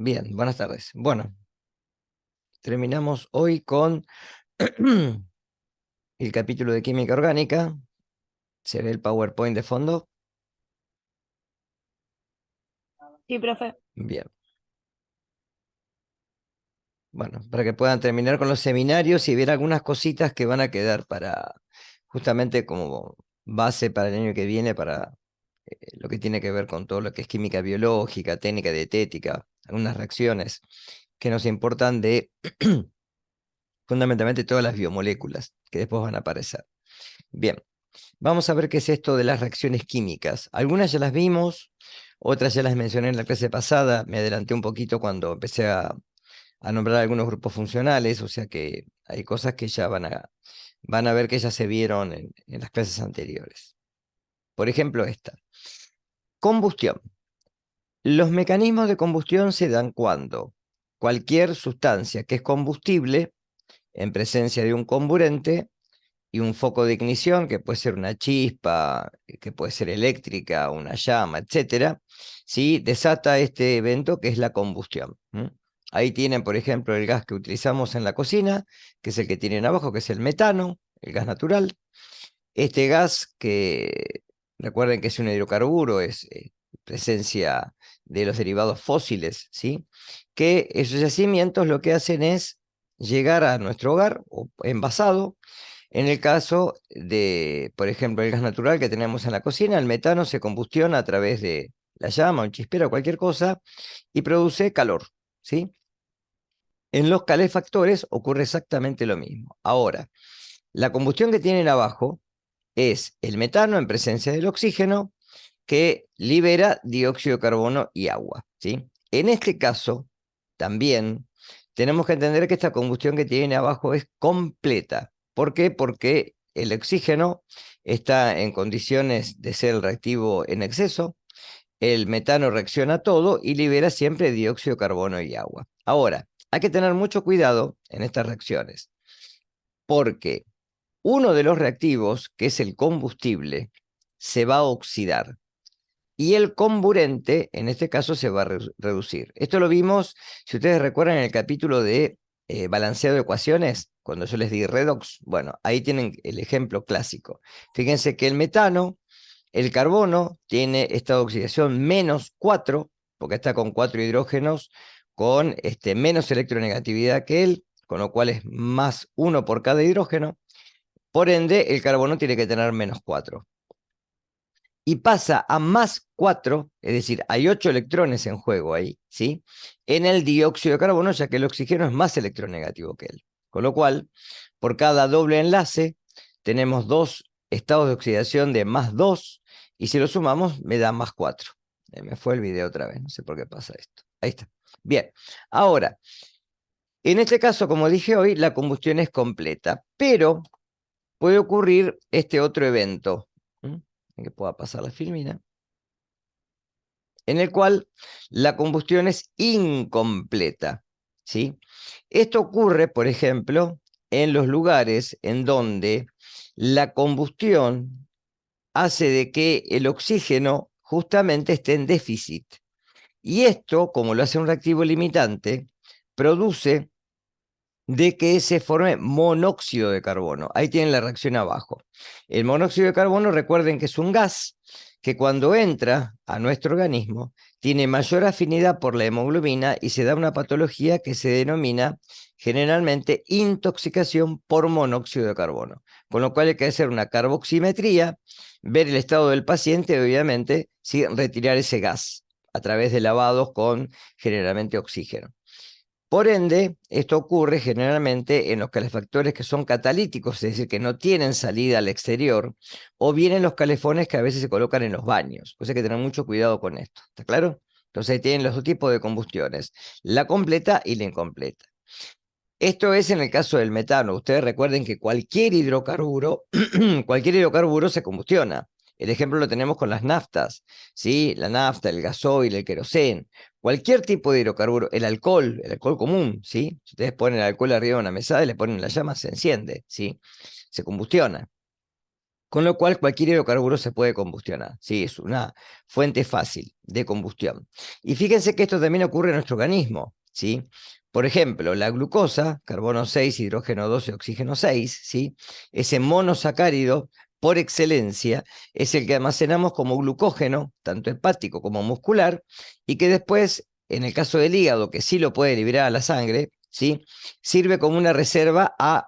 Bien, buenas tardes. Bueno, terminamos hoy con el capítulo de química orgánica. Se ve el PowerPoint de fondo. Sí, profe. Bien, bueno, para que puedan terminar con los seminarios y ver algunas cositas que van a quedar para, justamente como base para el año que viene, para lo que tiene que ver con todo lo que es química biológica, técnica dietética, algunas reacciones que nos importan de fundamentalmente todas las biomoléculas que después van a aparecer. Bien. Vamos a ver qué es esto de las reacciones químicas. Algunas ya las vimos, otras ya las mencioné en la clase pasada. Me adelanté un poquito cuando empecé a nombrar algunos grupos funcionales, o sea que hay cosas que ya van a ver que ya se vieron en las clases anteriores. Por ejemplo, esta. Combustión. Los mecanismos de combustión se dan cuando cualquier sustancia que es combustible, en presencia de un comburente, y un foco de ignición, que puede ser una chispa, que puede ser eléctrica, una llama, etcétera, ¿sí? Desata este evento que es la combustión. Ahí tienen, por ejemplo, el gas que utilizamos en la cocina, que es el que tienen abajo, que es el metano, el gas natural. Este gas que, recuerden que es un hidrocarburo, es presencia de los derivados fósiles, ¿sí? Que esos yacimientos lo que hacen es llegar a nuestro hogar o envasado. En el caso de, por ejemplo, el gas natural que tenemos en la cocina, el metano se combustiona a través de la llama, un chispero o cualquier cosa y produce calor, ¿sí? En los calefactores ocurre exactamente lo mismo. Ahora, la combustión que tienen abajo es el metano en presencia del oxígeno que libera dióxido de carbono y agua, ¿sí? En este caso, también tenemos que entender que esta combustión que tiene abajo es completa. ¿Por qué? Porque el oxígeno está en condiciones de ser el reactivo en exceso, el metano reacciona todo y libera siempre dióxido de carbono y agua. Ahora, hay que tener mucho cuidado en estas reacciones, porque uno de los reactivos, que es el combustible, se va a oxidar y el comburente, en este caso, se va a reducir. Esto lo vimos, si ustedes recuerdan, en el capítulo de balanceado de ecuaciones, cuando yo les di redox. Bueno, ahí tienen el ejemplo clásico. Fíjense que el metano, el carbono, tiene esta oxidación -4, porque está con 4 hidrógenos, con menos electronegatividad que él, con lo cual es +1 por cada hidrógeno. Por ende, el carbono tiene que tener -4 y pasa a +4, es decir, hay 8 electrones en juego ahí, ¿sí? En el dióxido de carbono, ya que el oxígeno es más electronegativo que él. Con lo cual, por cada doble enlace, tenemos 2 estados de oxidación de +2, y si lo sumamos, me da +4. Me fue el video otra vez, no sé por qué pasa esto. Ahí está. Bien, ahora, en este caso, como dije hoy, la combustión es completa, pero puede ocurrir este otro evento, en que pueda pasar la filmina, en el cual la combustión es incompleta, ¿sí? Esto ocurre, por ejemplo, en los lugares en donde la combustión hace de que el oxígeno justamente esté en déficit. Y esto, como lo hace un reactivo limitante, produce de que se forme monóxido de carbono. Ahí tienen la reacción abajo. El monóxido de carbono, recuerden que es un gas que cuando entra a nuestro organismo tiene mayor afinidad por la hemoglobina y se da una patología que se denomina generalmente intoxicación por monóxido de carbono. Con lo cual hay que hacer una carboximetría, ver el estado del paciente y obviamente ¿sí? Retirar ese gas a través de lavados con generalmente oxígeno. Por ende, esto ocurre generalmente en los calefactores que son catalíticos, es decir, que no tienen salida al exterior, o bien en los calefones que a veces se colocan en los baños. O sea, hay que tener mucho cuidado con esto, ¿está claro? Entonces ahí tienen los dos tipos de combustiones, la completa y la incompleta. Esto es en el caso del metano. Ustedes recuerden que cualquier hidrocarburo, cualquier hidrocarburo se combustiona. El ejemplo lo tenemos con las naftas, ¿sí? La nafta, el gasoil, el queroseno. Cualquier tipo de hidrocarburo, el alcohol común, ¿sí? Si ustedes ponen el alcohol arriba de una mesada y le ponen la llama, se enciende, ¿sí? Se combustiona. con lo cual cualquier hidrocarburo se puede combustionar. Sí, es una fuente fácil de combustión. Y fíjense que esto también ocurre en nuestro organismo, ¿sí? Por ejemplo, la glucosa, carbono 6, hidrógeno 2 y oxígeno 6, ¿sí? Ese monosacárido, por excelencia, es el que almacenamos como glucógeno, tanto hepático como muscular, y que después, en el caso del hígado, que sí lo puede liberar a la sangre, ¿sí? Sirve como una reserva a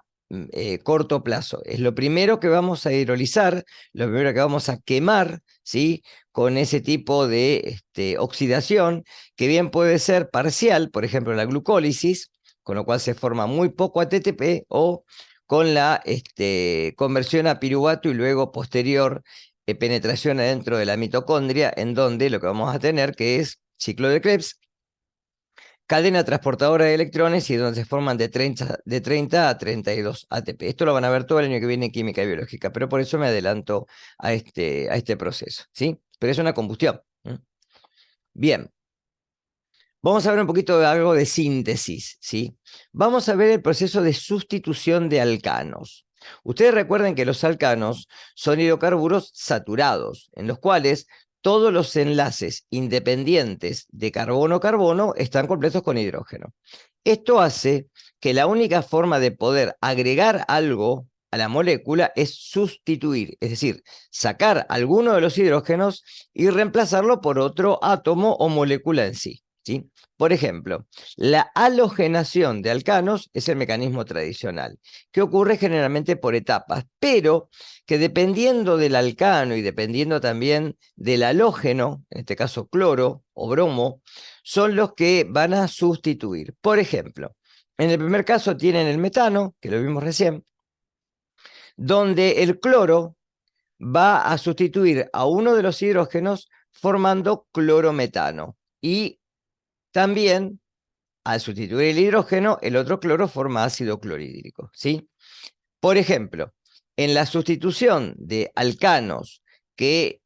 corto plazo. Es lo primero que vamos a hidrolizar, lo primero que vamos a quemar, ¿sí? Con ese tipo de oxidación, que bien puede ser parcial, por ejemplo, la glucólisis, con lo cual se forma muy poco ATP, o con la conversión a piruvato y luego posterior penetración adentro de la mitocondria, en donde lo que vamos a tener que es ciclo de Krebs, cadena transportadora de electrones y donde se forman de 30 a 32 ATP. Esto lo van a ver todo el año que viene en química y biológica, pero por eso me adelanto a este proceso, ¿sí? Pero es una combustión. Bien, vamos a ver un poquito de algo de síntesis, ¿sí? Vamos a ver el proceso de sustitución de alcanos. Ustedes recuerden que los alcanos son hidrocarburos saturados, en los cuales todos los enlaces independientes de carbono-carbono están completos con hidrógeno. Esto hace que la única forma de poder agregar algo a la molécula es sustituir, es decir, sacar alguno de los hidrógenos y reemplazarlo por otro átomo o molécula en sí, ¿sí? Por ejemplo, la halogenación de alcanos es el mecanismo tradicional, que ocurre generalmente por etapas, pero que dependiendo del alcano y dependiendo también del halógeno, en este caso cloro o bromo, son los que van a sustituir. Por ejemplo, en el primer caso tienen el metano, que lo vimos recién, donde el cloro va a sustituir a uno de los hidrógenos formando clorometano. Y también, al sustituir el hidrógeno, el otro cloro forma ácido clorhídrico, ¿sí? Por ejemplo, en la sustitución de alcanos que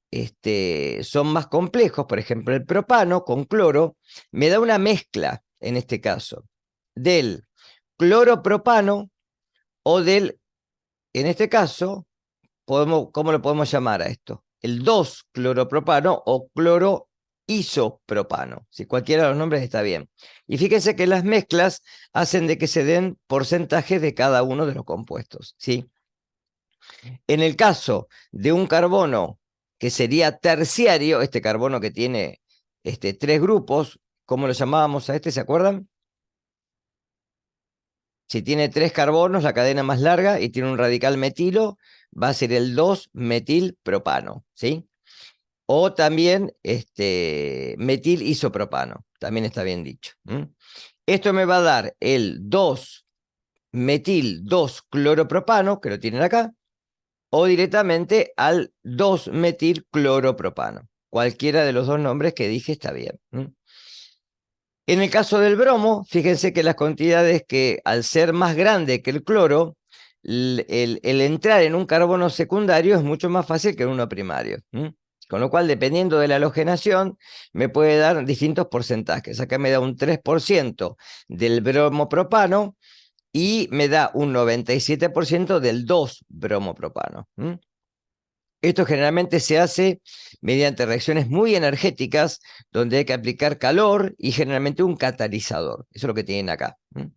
son más complejos, por ejemplo, el propano con cloro, me da una mezcla, en este caso, del cloropropano o del, en este caso, ¿cómo lo podemos llamar a esto? El 2-cloropropano o cloroisopropano. Si cualquiera de los nombres está bien. Y fíjense que las mezclas hacen de que se den porcentajes de cada uno de los compuestos, ¿sí? En el caso de un carbono que sería terciario, este carbono que tiene tres grupos, ¿cómo lo llamábamos a este? ¿Se acuerdan? Si tiene 3 carbonos, la cadena más larga, y tiene un radical metilo, va a ser el 2-metilpropano, ¿sí? O también metil isopropano, también está bien dicho. Esto me va a dar el 2-metil-2-cloropropano, que lo tienen acá, o directamente al 2-metilcloropropano. Cualquiera de los dos nombres que dije está bien. En el caso del bromo, fíjense que las cantidades que al ser más grande que el cloro, el entrar en un carbono secundario es mucho más fácil que en uno primario. Con lo cual, dependiendo de la halogenación, me puede dar distintos porcentajes. Acá me da un 3% del bromopropano y me da un 97% del 2-bromopropano. Esto generalmente se hace mediante reacciones muy energéticas, donde hay que aplicar calor y generalmente un catalizador. Eso es lo que tienen acá. En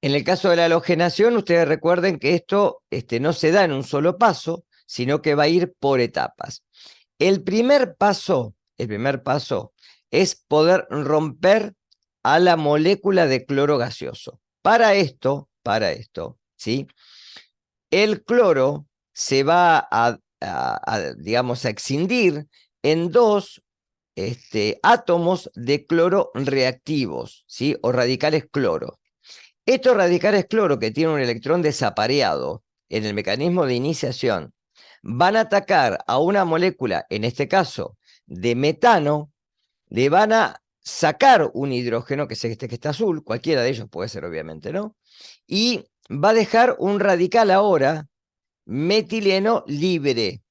el caso de la halogenación, ustedes recuerden que esto no se da en un solo paso, sino que va a ir por etapas. El primer paso es poder romper a la molécula de cloro gaseoso. Para esto, ¿sí? El cloro se va digamos, a escindir en dos átomos de cloro reactivos, ¿sí? O radicales cloro. Estos radicales cloro que tienen un electrón desapareado en el mecanismo de iniciación van a atacar a una molécula, en este caso de metano, le van a sacar un hidrógeno, que es este que está azul, cualquiera de ellos puede ser obviamente, ¿no? Y va a dejar un radical ahora metileno libre.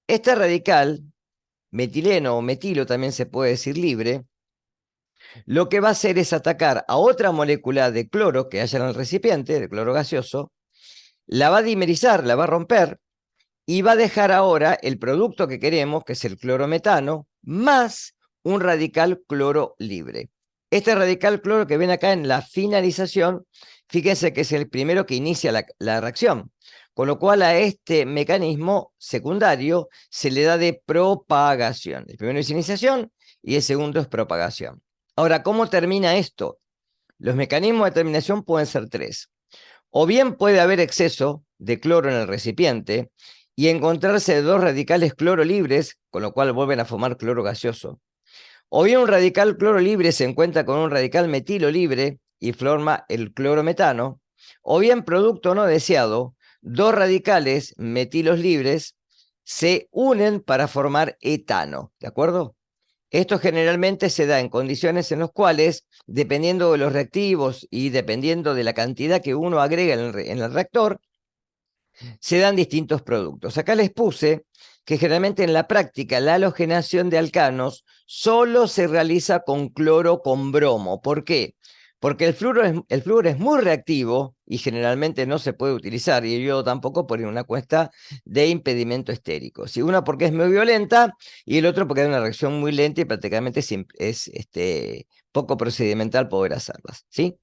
Este radical, metileno o metilo también se puede decir libre, lo que va a hacer es atacar a otra molécula de cloro que haya en el recipiente, de cloro gaseoso, la va a dimerizar, la va a romper, y va a dejar ahora el producto que queremos, que es el clorometano, más un radical cloro libre. Este radical cloro que ven acá en la finalización, fíjense que es el primero que inicia la reacción, con lo cual a este mecanismo secundario se le da de propagación. El primero es iniciación y el segundo es propagación. Ahora, ¿cómo termina esto? Los mecanismos de terminación pueden ser tres. O bien puede haber exceso de cloro en el recipiente y encontrarse dos radicales cloro libres, con lo cual vuelven a formar cloro gaseoso. O bien un radical cloro libre se encuentra con un radical metilo libre y forma el clorometano. O bien, producto no deseado, dos radicales metilos libres se unen para formar etano. ¿De acuerdo? Esto generalmente se da en condiciones en las cuales, dependiendo de los reactivos y dependiendo de la cantidad que uno agrega en el reactor, se dan distintos productos. Acá les puse que generalmente en la práctica la halogenación de alcanos solo se realiza con cloro con bromo. ¿Por qué? Porque el flúor es muy reactivo y generalmente no se puede utilizar, y el yodo tampoco por una cuesta de impedimento estérico. Si una porque es muy violenta y el otro porque hay una reacción muy lenta y prácticamente es poco procedimental poder hacerlas, ¿sí?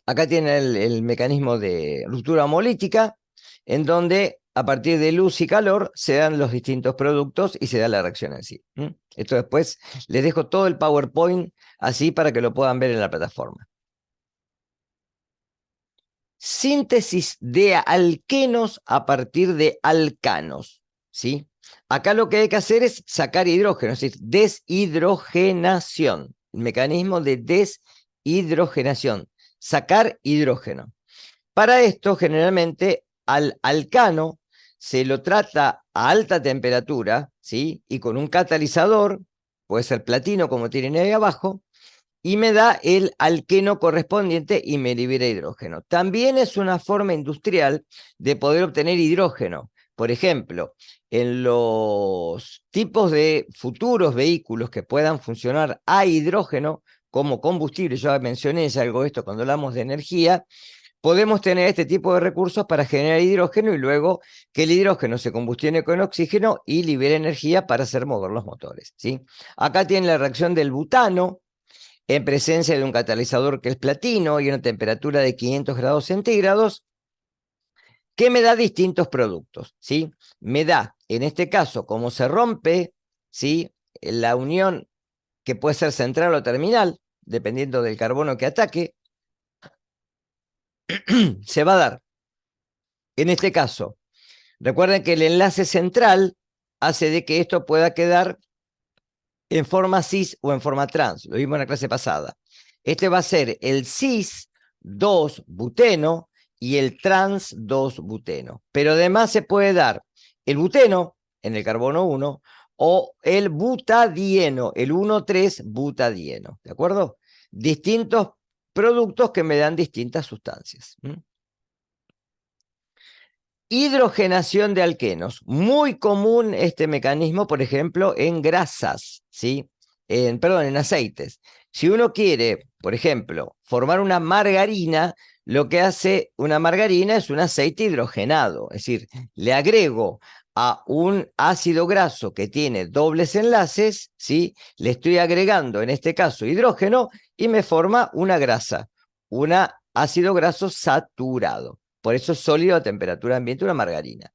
Acá tiene el mecanismo de ruptura homolítica, en donde a partir de luz y calor se dan los distintos productos y se da la reacción en sí. Esto después les dejo todo el PowerPoint así para que lo puedan ver en la plataforma. Síntesis de alquenos a partir de alcanos, ¿sí? Acá lo que hay que hacer es sacar hidrógeno, es decir, deshidrogenación. El mecanismo de deshidrogenación, sacar hidrógeno. Para esto, generalmente, al alcano se lo trata a alta temperatura, ¿sí? Y con un catalizador, puede ser platino como tienen ahí abajo, y me da el alqueno correspondiente y me libera hidrógeno. También es una forma industrial de poder obtener hidrógeno. Por ejemplo, en los tipos de futuros vehículos que puedan funcionar a hidrógeno como combustible, yo mencioné ya algo de esto cuando hablamos de energía, podemos tener este tipo de recursos para generar hidrógeno y luego que el hidrógeno se combustione con oxígeno y libere energía para hacer mover los motores, ¿sí? Acá tiene la reacción del butano en presencia de un catalizador que es platino y una temperatura de 500 grados centígrados, que me da distintos productos, ¿sí? Me da, en este caso, como se rompe, ¿sí? La unión que puede ser central o terminal, dependiendo del carbono que ataque, se va a dar, en este caso, recuerden que el enlace central hace de que esto pueda quedar en forma cis o en forma trans. Lo vimos en la clase pasada. Este va a ser el cis 2-buteno y el trans 2-buteno. Pero además se puede dar el buteno en el carbono 1 o el butadieno, el 1,3-butadieno. ¿De acuerdo? Distintos productos que me dan distintas sustancias. Hidrogenación de alquenos. Muy común este mecanismo, por ejemplo, en grasas, ¿sí? Perdón, en aceites. Si uno quiere, por ejemplo, formar una margarina, lo que hace una margarina es un aceite hidrogenado. Es decir, le agrego a un ácido graso que tiene dobles enlaces, ¿sí? Le estoy agregando, en este caso, hidrógeno y me forma una grasa, un ácido graso saturado. Por eso es sólido a temperatura ambiente una margarina.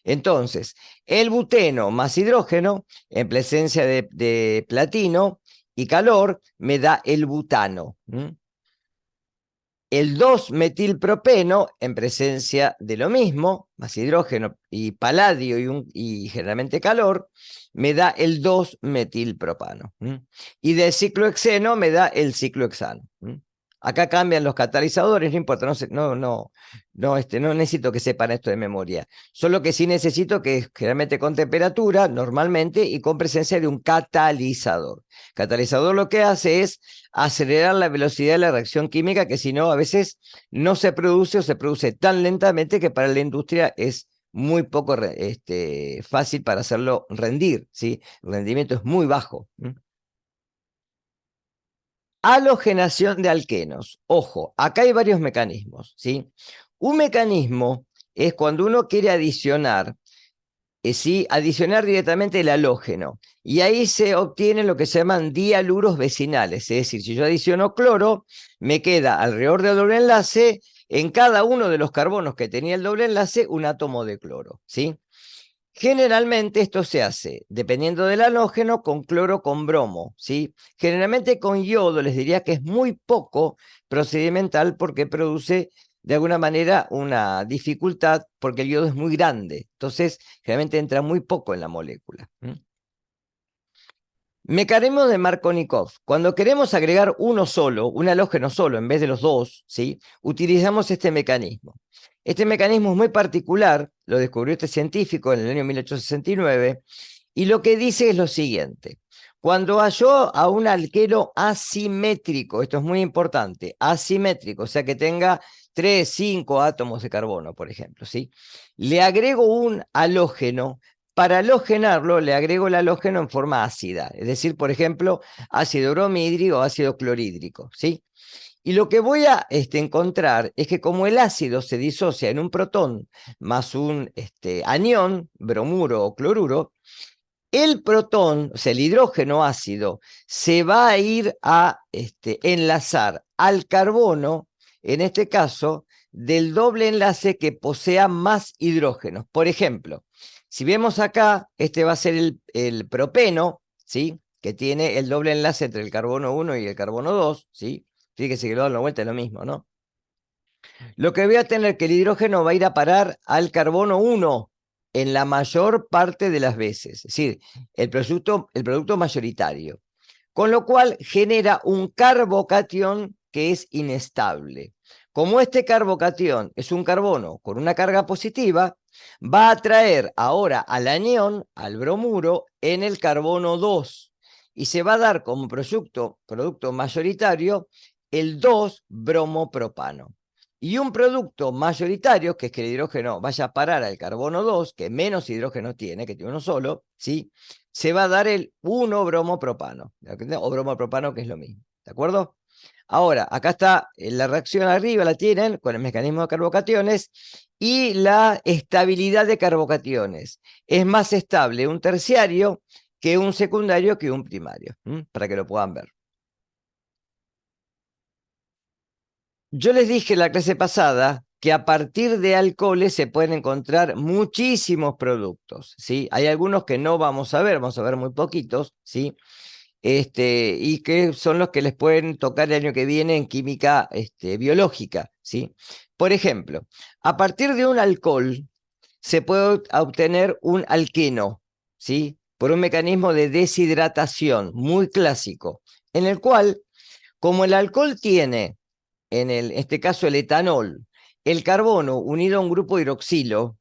Entonces, el buteno más hidrógeno, en presencia de platino y calor, me da el butano. El 2-metilpropeno, en presencia de lo mismo, más hidrógeno y paladio y generalmente calor, me da el 2-metilpropano. Y del ciclohexeno me da el ciclohexano. Acá cambian los catalizadores, no importa, no necesito que sepan esto de memoria. Solo que sí necesito que generalmente con temperatura, normalmente, y con presencia de un catalizador. Catalizador lo que hace es acelerar la velocidad de la reacción química, que si no, a veces no se produce o se produce tan lentamente que para la industria es muy poco fácil para hacerlo rendir, ¿sí? El rendimiento es muy bajo. Halogenación de alquenos. Ojo, acá hay varios mecanismos, ¿sí? Un mecanismo es cuando uno quiere adicionar, ¿sí? Adicionar directamente el halógeno. Y ahí se obtiene lo que se llaman dialuros vecinales. Es decir, si yo adiciono cloro, me queda alrededor del doble enlace, en cada uno de los carbonos que tenía el doble enlace, un átomo de cloro, ¿sí? Generalmente esto se hace, dependiendo del halógeno, con cloro con bromo, ¿sí? Generalmente con yodo les diría que es muy poco procedimental porque produce de alguna manera una dificultad porque el yodo es muy grande. Entonces, generalmente entra muy poco en la molécula. Mecanismo de Markovnikov. Cuando queremos agregar uno solo, un halógeno solo, en vez de los dos, ¿sí? Utilizamos este mecanismo. Este mecanismo es muy particular, lo descubrió este científico en el año 1869, y lo que dice es lo siguiente. Cuando halló a un alqueno asimétrico, esto es muy importante, asimétrico, o sea que tenga 3, 5 átomos de carbono, por ejemplo, ¿sí? Le agrego un halógeno. Para halogenarlo, le agrego el halógeno en forma ácida, es decir, por ejemplo, ácido bromhídrico o ácido clorhídrico, ¿sí? Y lo que voy a encontrar es que como el ácido se disocia en un protón más un anión, bromuro o cloruro, el protón, o sea, el hidrógeno ácido, se va a ir a enlazar al carbono, en este caso, del doble enlace que posea más hidrógenos. Por ejemplo, si vemos acá, este va a ser el propeno, ¿sí? Que tiene el doble enlace entre el carbono 1 y el carbono 2, ¿sí? Fíjese que lo dan la vuelta es lo mismo, ¿no? Lo que voy a tener que el hidrógeno va a ir a parar al carbono 1 en la mayor parte de las veces, es decir, el producto mayoritario, con lo cual genera un carbocatión que es inestable. Como este carbocatión es un carbono con una carga positiva, va a atraer ahora al anión, al bromuro, en el carbono 2 y se va a dar como producto mayoritario el 2-bromopropano. Y un producto mayoritario, que es que el hidrógeno vaya a parar al carbono 2, que menos hidrógeno tiene, que tiene uno solo, ¿sí? Se va a dar el 1-bromopropano, o bromopropano, que es lo mismo, ¿de acuerdo? Ahora, acá está la reacción arriba, la tienen con el mecanismo de carbocationes y la estabilidad de carbocationes. Es más estable un terciario que un secundario que un primario, para que lo puedan ver. Yo les dije en la clase pasada que a partir de alcoholes se pueden encontrar muchísimos productos, ¿sí? Hay algunos que no vamos a ver muy poquitos, ¿sí? Y que son los que les pueden tocar el año que viene en química biológica, ¿sí? Por ejemplo, a partir de un alcohol se puede obtener un alqueno, ¿sí? Por un mecanismo de deshidratación muy clásico, en el cual, como el alcohol tiene este caso el etanol, el carbono unido a un grupo hidroxilo,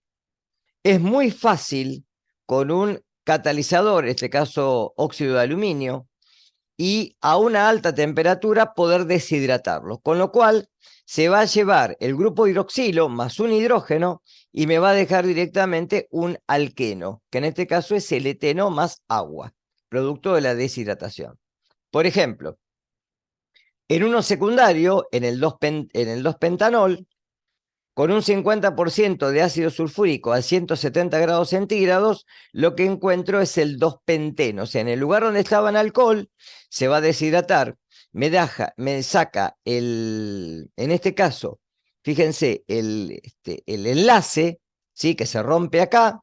es muy fácil con un catalizador, en este caso óxido de aluminio, y a una alta temperatura poder deshidratarlo, con lo cual se va a llevar el grupo hidroxilo más un hidrógeno y me va a dejar directamente un alqueno, que en este caso es el eteno más agua, producto de la deshidratación. Por ejemplo, en uno secundario, en el 2-pentanol, con un 50% de ácido sulfúrico a 170 grados centígrados, lo que encuentro es el 2-penteno. O sea, en el lugar donde estaba en alcohol, se va a deshidratar, me saca en este caso, fíjense, el enlace, ¿sí? Que se rompe acá,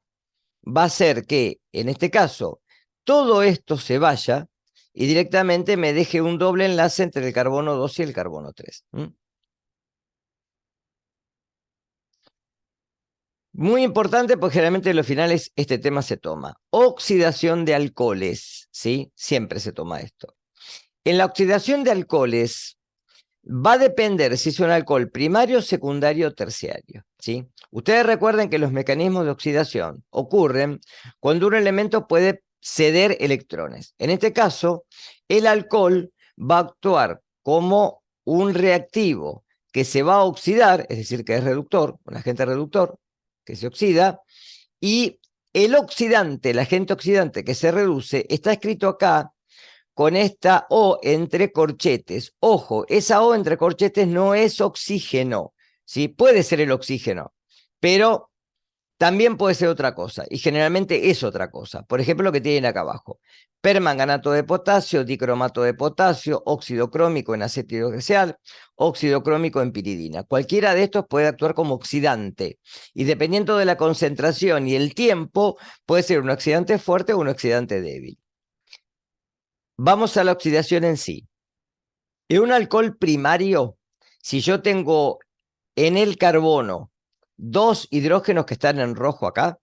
va a hacer que, en este caso, todo esto se vaya y directamente me deje un doble enlace entre el carbono 2 y el carbono 3. Muy importante porque generalmente en los finales este tema se toma. Oxidación de alcoholes, ¿sí? Siempre se toma esto. En la oxidación de alcoholes va a depender si es un alcohol primario, secundario o terciario, ¿sí? Ustedes recuerden que los mecanismos de oxidación ocurren cuando un elemento puede ceder electrones. En este caso, el alcohol va a actuar como un reactivo que se va a oxidar, es decir, que es reductor, un agente reductor, que se oxida, y el oxidante, el agente oxidante que se reduce, está escrito acá con esta O entre corchetes. Ojo, esa O entre corchetes no es oxígeno, ¿sí? Puede ser el oxígeno, pero también puede ser otra cosa, y generalmente es otra cosa. Por ejemplo, lo que tienen acá abajo. Permanganato de potasio, dicromato de potasio, óxido crómico en aceite hidroxial, óxido crómico en piridina. Cualquiera de estos puede actuar como oxidante, y dependiendo de la concentración y el tiempo, puede ser un oxidante fuerte o un oxidante débil. Vamos a la oxidación en sí. En un alcohol primario, si yo tengo en el carbono 2 hidrógenos que están en rojo acá,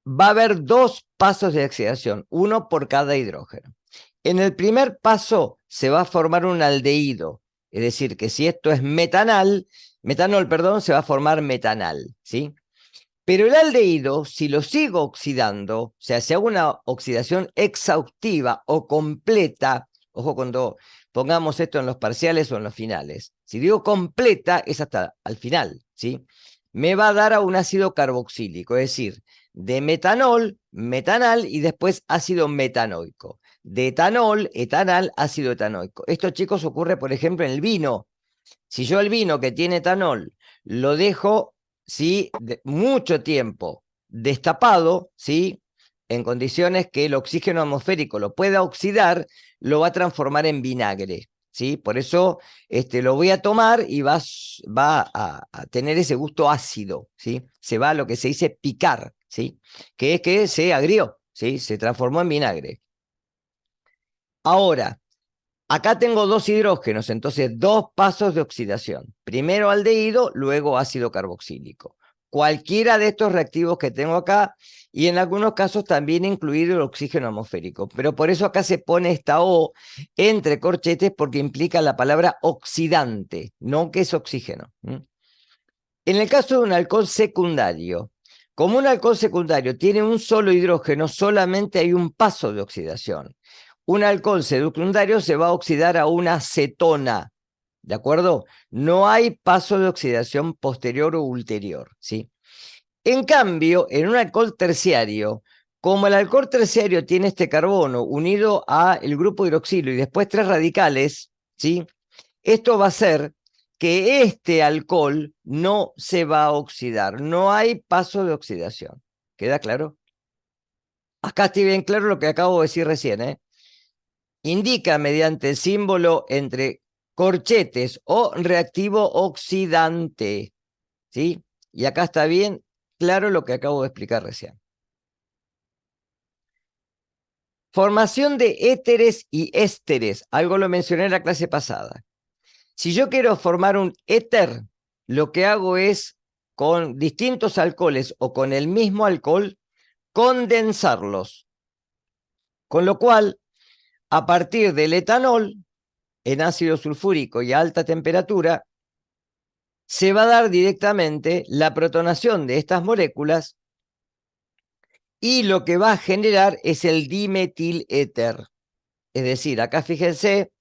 va a haber 2 pasos de oxidación, uno por cada hidrógeno. En el primer paso se va a formar un aldehído, es decir, que si esto es metanol, se va a formar metanal, ¿sí? Pero el aldehído, si lo sigo oxidando, o sea, si hago una oxidación exhaustiva o completa, ojo cuando pongamos esto en los parciales o en los finales, si digo completa es hasta al final, ¿sí? Me va a dar a un ácido carboxílico, es decir, de metanol, metanal y después ácido metanoico. De etanol, etanal, ácido etanoico. Esto, chicos, ocurre, por ejemplo, en el vino. Si yo el vino que tiene etanol lo dejo, ¿sí? Mucho tiempo destapado, ¿sí? En condiciones que el oxígeno atmosférico lo pueda oxidar, lo va a transformar en vinagre, ¿sí? Por eso lo voy a tomar y va a tener ese gusto ácido, ¿sí? Se va a lo que se dice picar, ¿sí? Que es que se agrió, ¿sí? Se transformó en vinagre. Ahora, acá tengo 2 hidrógenos, entonces 2 pasos de oxidación. Primero aldehído, luego ácido carboxílico. Cualquiera de estos reactivos que tengo acá, y en algunos casos también incluido el oxígeno atmosférico. Pero por eso acá se pone esta O entre corchetes porque implica la palabra oxidante, no que es oxígeno. En el caso de un alcohol secundario, como un alcohol secundario tiene un solo hidrógeno, solamente hay un paso de oxidación. Un alcohol secundario se va a oxidar a una cetona, ¿de acuerdo? No hay paso de oxidación posterior o ulterior, ¿sí? En cambio, en un alcohol terciario, como el alcohol terciario tiene este carbono unido al grupo hidroxilo y después 3 radicales, ¿sí? Esto va a hacer que este alcohol no se va a oxidar, no hay paso de oxidación. ¿Queda claro? Acá estoy bien claro lo que acabo de decir recién, ¿eh? Indica mediante el símbolo entre corchetes o reactivo oxidante, ¿sí? Y acá está bien claro lo que acabo de explicar recién. Formación de éteres y ésteres, algo lo mencioné en la clase pasada. Si yo quiero formar un éter, lo que hago es con distintos alcoholes o con el mismo alcohol, condensarlos. Con lo cual, a partir del etanol, en ácido sulfúrico y a alta temperatura, se va a dar directamente la protonación de estas moléculas y lo que va a generar es el dimetiléter. Es decir, acá fíjense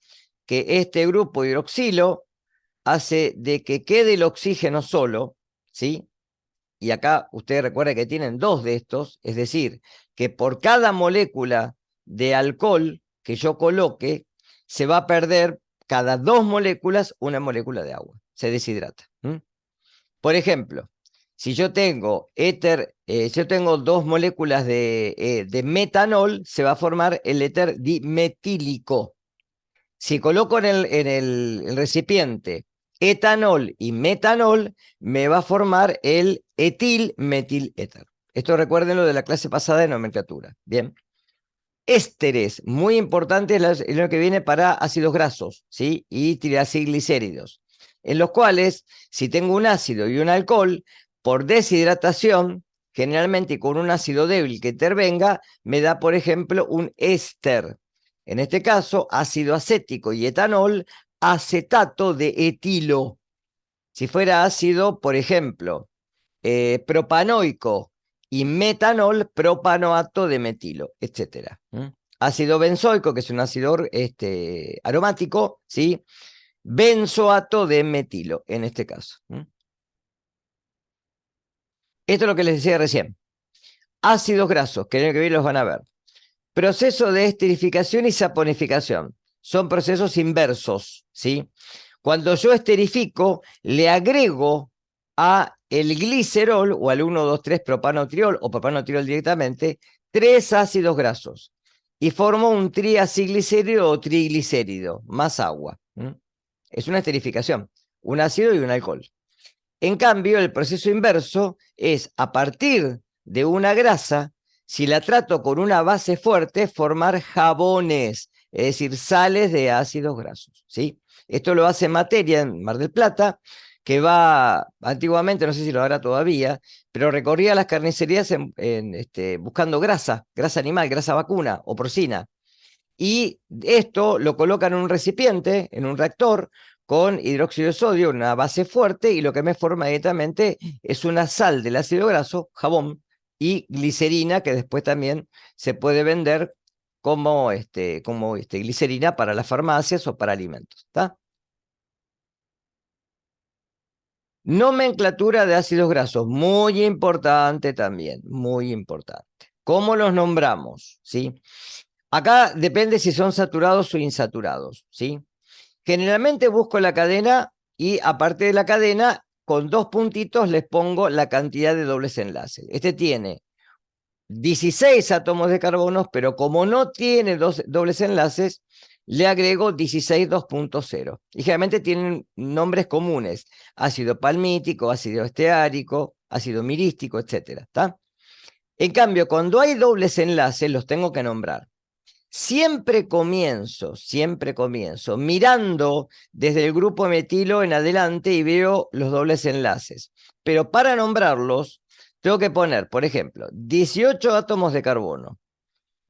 que este grupo hidroxilo hace de que quede el oxígeno solo, ¿sí? Y acá ustedes recuerden que tienen 2 de estos, es decir, que por cada molécula de alcohol que yo coloque, se va a perder cada 2 moléculas una molécula de agua, se deshidrata. Por ejemplo, si yo tengo yo tengo 2 moléculas de metanol, se va a formar el éter dimetílico. Si coloco en el recipiente etanol y metanol, me va a formar el etilmetiléter. Esto recuerden lo de la clase pasada de nomenclatura. Bien. Ésteres, muy importante, es lo que viene para ácidos grasos, ¿sí? Y triacilglicéridos, en los cuales, si tengo un ácido y un alcohol, por deshidratación, generalmente con un ácido débil que intervenga, me da, por ejemplo, un éster. En este caso, ácido acético y etanol, acetato de etilo. Si fuera ácido, por ejemplo, propanoico y metanol, propanoato de metilo, etc. Ácido benzoico, que es un ácido aromático, ¿sí? Benzoato de metilo, en este caso. Esto es lo que les decía recién. Ácidos grasos, que en el que viene los van a ver. Proceso de esterificación y saponificación. Son procesos inversos, ¿sí? Cuando yo esterifico, le agrego a el glicerol o al 1,2,3-propanotriol o propanotriol directamente 3 ácidos grasos y formo un triacilglicérido o triglicérido, más agua. Es una esterificación, un ácido y un alcohol. En cambio, el proceso inverso es a partir de una grasa, si la trato con una base fuerte, formar jabones, es decir, sales de ácidos grasos, ¿sí? Esto lo hace Materia en Mar del Plata, que va antiguamente, no sé si lo hará todavía, pero recorría las carnicerías buscando grasa animal, grasa vacuna o porcina. Y esto lo colocan en un recipiente, en un reactor, con hidróxido de sodio, una base fuerte, y lo que me forma directamente es una sal del ácido graso, jabón, y glicerina, que después también se puede vender como, glicerina para las farmacias o para alimentos. ¿Está? Nomenclatura de ácidos grasos, muy importante también, muy importante. ¿Cómo los nombramos? ¿Sí? Acá depende si son saturados o insaturados, ¿sí? Generalmente busco la cadena y aparte de la cadena, con 2 puntitos les pongo la cantidad de dobles enlaces. Este tiene 16 átomos de carbono, pero como no tiene dobles enlaces, le agrego 16 2.0. Y generalmente tienen nombres comunes: ácido palmítico, ácido esteárico, ácido mirístico, etc. ¿Está? En cambio, cuando hay dobles enlaces, los tengo que nombrar. Siempre comienzo mirando desde el grupo metilo en adelante y veo los dobles enlaces. Pero para nombrarlos, tengo que poner, por ejemplo, 18 átomos de carbono,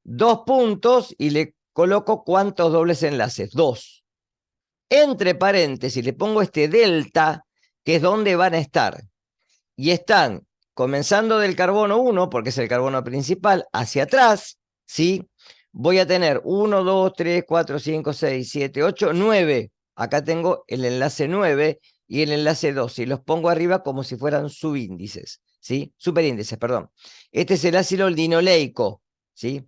2 puntos y le coloco ¿cuántos dobles enlaces? 2. Entre paréntesis le pongo este delta, que es donde van a estar. Y están comenzando del carbono 1, porque es el carbono principal, hacia atrás, ¿sí? Voy a tener 1, 2, 3, 4, 5, 6, 7, 8, 9. Acá tengo el enlace 9 y el enlace 2. Y los pongo arriba como si fueran subíndices, ¿sí? Superíndices, perdón. Este es el ácido linoleico, ¿sí?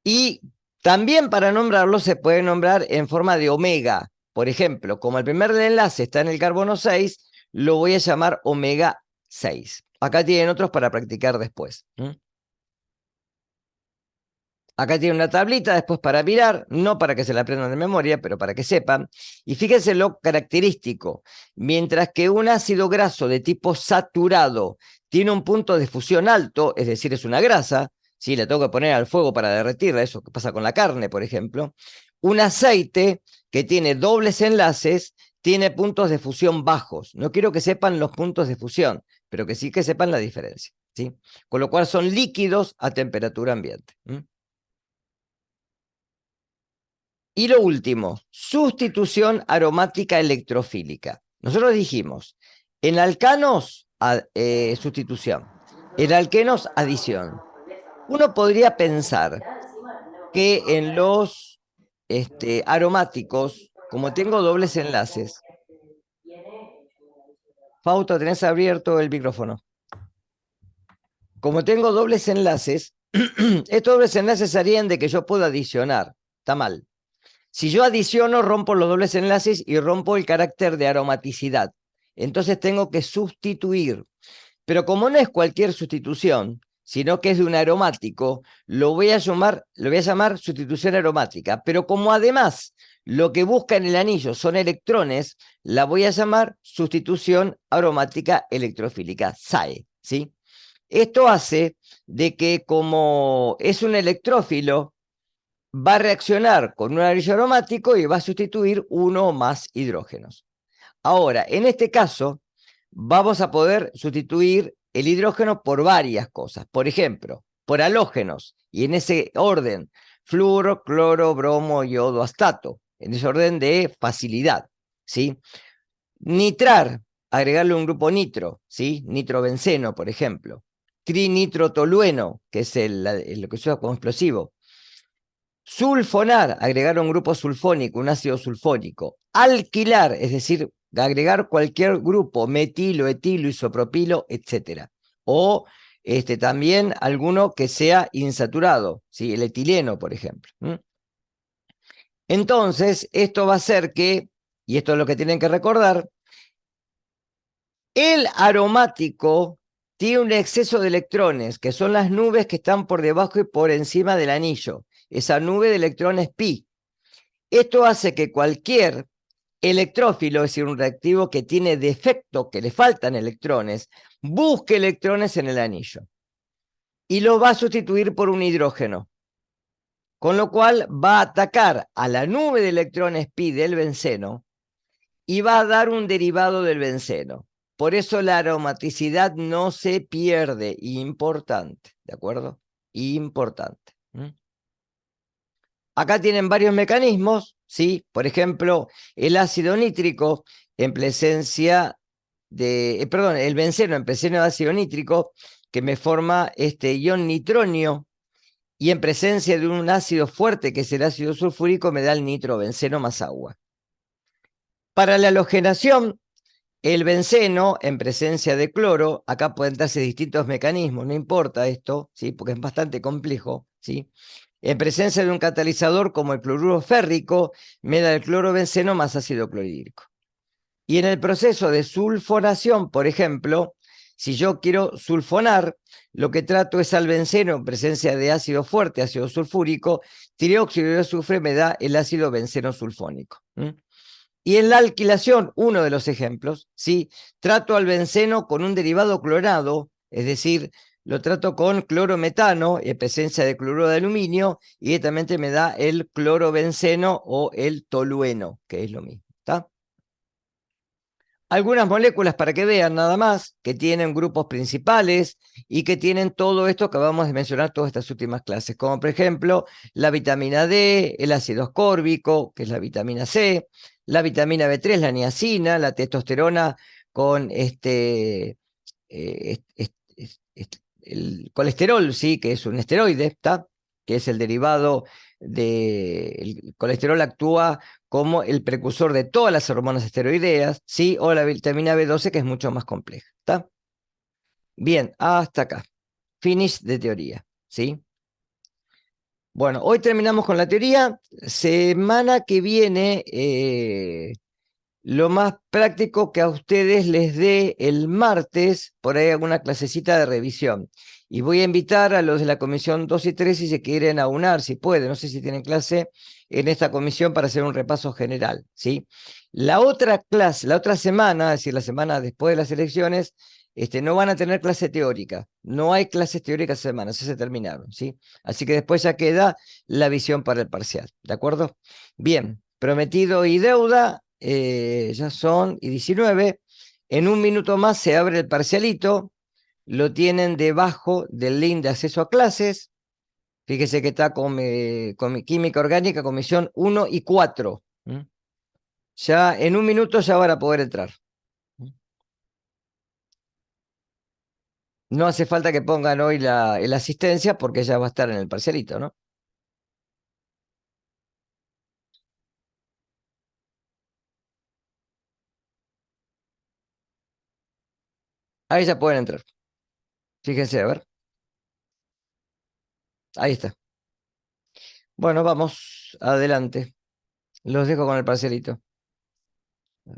Y también para nombrarlo se puede nombrar en forma de omega. Por ejemplo, como el primer enlace está en el carbono 6, lo voy a llamar omega 6. Acá tienen otros para practicar después. Acá tiene una tablita después para mirar, no para que se la aprendan de memoria, pero para que sepan. Y fíjense lo característico. Mientras que un ácido graso de tipo saturado tiene un punto de fusión alto, es decir, es una grasa, ¿sí? Le tengo que poner al fuego para derretirla, eso que pasa con la carne, por ejemplo. Un aceite que tiene dobles enlaces tiene puntos de fusión bajos. No quiero que sepan los puntos de fusión, pero que sí que sepan la diferencia, ¿sí? Con lo cual son líquidos a temperatura ambiente. Y lo último, sustitución aromática electrofílica. Nosotros dijimos, en alcanos, sustitución, en alquenos, adición. Uno podría pensar que en los aromáticos, como tengo dobles enlaces, Fausto, tenés abierto el micrófono. Como tengo dobles enlaces, estos dobles enlaces harían de que yo pueda adicionar. Está mal. Si yo adiciono, rompo los dobles enlaces y rompo el carácter de aromaticidad. Entonces tengo que sustituir. Pero como no es cualquier sustitución, sino que es de un aromático, lo voy a llamar sustitución aromática. Pero como además lo que busca en el anillo son electrones, la voy a llamar sustitución aromática electrofílica, SAE, ¿sí? Esto hace de que como es un electrófilo, va a reaccionar con un anillo aromático y va a sustituir uno o más hidrógenos. Ahora, en este caso, vamos a poder sustituir el hidrógeno por varias cosas. Por ejemplo, por halógenos, y en ese orden, flúor, cloro, bromo, yodo, astato, en ese orden de facilidad, ¿sí? Nitrar, agregarle un grupo nitro, ¿sí? Nitrobenceno, por ejemplo. Trinitrotolueno, que es lo que se usa como explosivo. Sulfonar, agregar un grupo sulfónico, un ácido sulfónico. Alquilar, es decir, agregar cualquier grupo, metilo, etilo, isopropilo, etc. O también alguno que sea insaturado, ¿sí? El etileno, por ejemplo. Entonces, esto va a hacer que y esto es lo que tienen que recordar, el aromático tiene un exceso de electrones, que son las nubes que están por debajo y por encima del anillo. Esa nube de electrones pi. Esto hace que cualquier electrófilo, es decir, un reactivo que tiene defecto, que le faltan electrones, busque electrones en el anillo y lo va a sustituir por un hidrógeno, con lo cual va a atacar a la nube de electrones pi del benceno y va a dar un derivado del benceno. Por eso la aromaticidad no se pierde, importante, ¿de acuerdo? Importante. Acá tienen varios mecanismos, ¿sí? Por ejemplo, el ácido nítrico en presencia de, perdón, el benceno en presencia de ácido nítrico, que me forma este ion nitronio, y en presencia de un ácido fuerte, que es el ácido sulfúrico, me da el nitrobenceno más agua. Para la halogenación, el benceno en presencia de cloro, acá pueden darse distintos mecanismos, no importa esto, ¿sí? Porque es bastante complejo, ¿sí? En presencia de un catalizador como el cloruro férrico, me da el clorobenceno más ácido clorhídrico. Y en el proceso de sulfonación, por ejemplo, si yo quiero sulfonar, lo que trato es al benceno en presencia de ácido fuerte, ácido sulfúrico, trióxido de azufre me da el ácido benceno sulfónico. Y en la alquilación, uno de los ejemplos, ¿sí? Trato al benceno con un derivado clorado, es decir, lo trato con clorometano en presencia de cloruro de aluminio y directamente me da el clorobenceno o el tolueno, que es lo mismo. ¿Está? Algunas moléculas para que vean nada más, que tienen grupos principales y que tienen todo esto que acabamos de mencionar todas estas últimas clases, como por ejemplo la vitamina D, el ácido ascórbico, que es la vitamina C, la vitamina B3, la niacina, la testosterona con el colesterol, sí, que es un esteroide, ¿está? Que es el derivado del colesterol, actúa como el precursor de todas las hormonas esteroideas, ¿sí? O la vitamina B12, que es mucho más compleja, ¿está? Bien, hasta acá. Finish de teoría, ¿sí? Bueno, hoy terminamos con la teoría. Semana que viene, lo más práctico que a ustedes les dé el martes, por ahí alguna clasecita de revisión. Y voy a invitar a los de la comisión 2 y 3 si se quieren aunar, si pueden, no sé si tienen clase en esta comisión para hacer un repaso general, ¿sí? La otra clase, la otra semana, es decir, la semana después de las elecciones, no van a tener clase teórica. No hay clases teóricas esta semana, se terminaron, ¿sí? Así que después ya queda la visión para el parcial, ¿de acuerdo? Bien, prometido y deuda, ya son y 19. En un minuto más se abre el parcialito, lo tienen debajo del link de acceso a clases. Fíjese que está con mi química orgánica, comisión 1 y 4. Ya en un minuto ya van a poder entrar. No hace falta que pongan hoy la asistencia porque ya va a estar en el parcialito, ¿no? Ahí ya pueden entrar. Fíjense, a ver. Ahí está. Bueno, vamos adelante. Los dejo con el parcialito.